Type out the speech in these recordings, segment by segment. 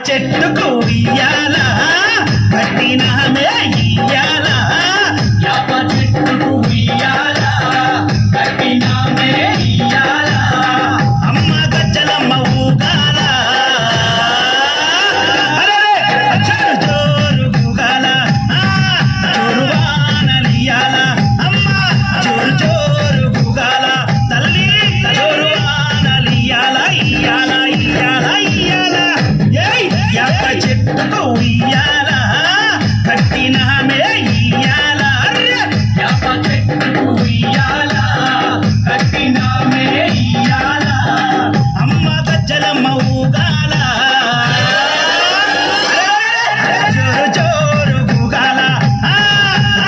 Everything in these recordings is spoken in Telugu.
చెట్టుకు ఉయ్యాల కట్టినామే ఇయ్యాల యాప చెట్టుకు ఉయ్యాల కట్టినామే ఇయ్యాల అమ్మ గజ్జలమ్మ ఊగాల జోరు జోరు ఊగాల జోరు వానలియాల అమ్మ జోరు జోరు ఊగాల తల్లి జోరు వానలియాల ఇయ్యాల ఇయ్యాల ఇయ్యాల యాప చెట్టుకు ఉయ్యాల కట్టినామే ఇయ్యాల యాప చెట్టుకు ఉయ్యాల కట్టినామే ఇయ్యాల అమ్మ గజ్జలమ్మ ఊగాల జోరు జోరు ఊగాల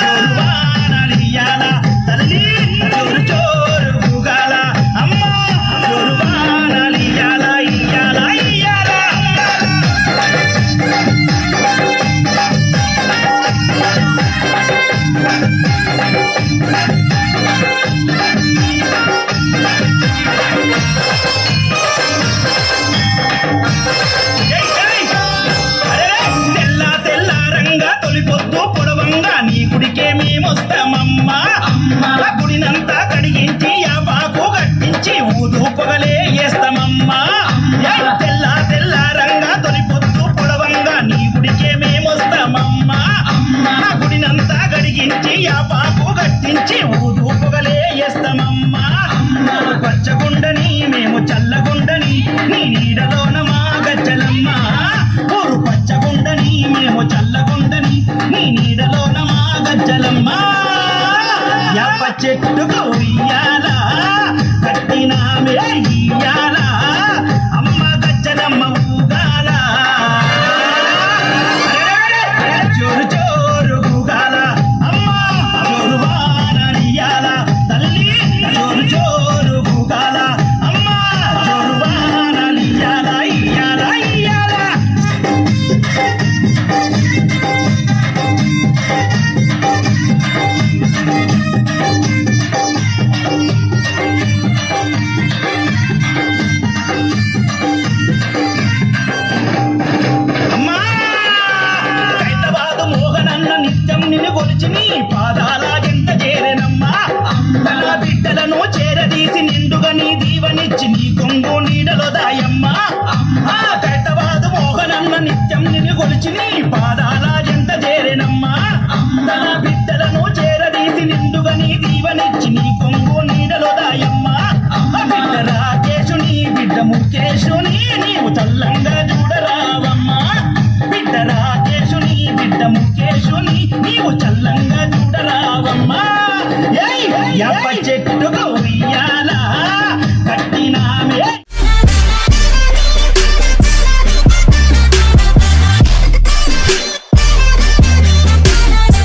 జోరు వానలియాల తల్లి జోరు జోరు ఊగాల అమ్మ జోరు వానలియాల ఇయ్యాల ఇయ్యాల తెల్ల తెల్లారంగా తొలిపొద్దు పొడవంగా నీ గుడికే మేమొస్తామమ్మా అమ్మ గుడినంతా కడిగించి యాపాకు కట్టించి ఊదు పొగలే వేస్తామమ్మా తెల్ల తెల్లారంగా తొలిపొద్దు పొడవంగా నీ గుడికే మేమొస్తామమ్మా అమ్మ గుడినంతా కడిగించి యాపాకు కట్టించి ఊదు పొగలే వేస్తామమ్మా పచ్చగుండని మేము చల్లగుండని నీ నీడలోన మా గజ్జలమ్మ ఊరు పచ్చగుండని మేము చల్లగుండని నీ నీడలోన మా గజ్జలమ్మ యాప చెట్టుకు ఉయ్యాల కట్టినామే ఇయ్యాల అమ్మ గజ్జలమ్మ ఊగాల జోరు జోరు ఊగాల అమ్మ జోరు వానలియాల తల్లి జోరు జోరు ఊగాల అమ్మ జోరు వానలియాల ఇయ్యాల ఇయ్యాల అమ్మా హైదరాబాదు మోహనన్న నిత్యం నిన్ను కొలిచి నీ పాదాల గింత చేరెనమ్మా తన బిడ్డలను చేరదీసి నిండుగా నీ దీవనిచ్చి నీ కొంగు నీడలో దాయమ్మా హైదరాబాదు మోహనన్న నిత్యం నిన్ను కొలిచి నీ పాదాల గింత చేరెనమ్మా తన బిడ్డలను చేరదీసి నిండుగా నీ దీవనిచ్చి నీ కొంగు నీడలో దాయమ్మా బిడ్డ రాకేశుని బిడ్డ ముఖేశుని నీవు చల్లంగా చూడరావమ్మా బిడ్డ రాకేశుని బిడ్డ ముఖేశుని నీవు చల్లంగా చూడరావమ్మా యాప చెట్టుకు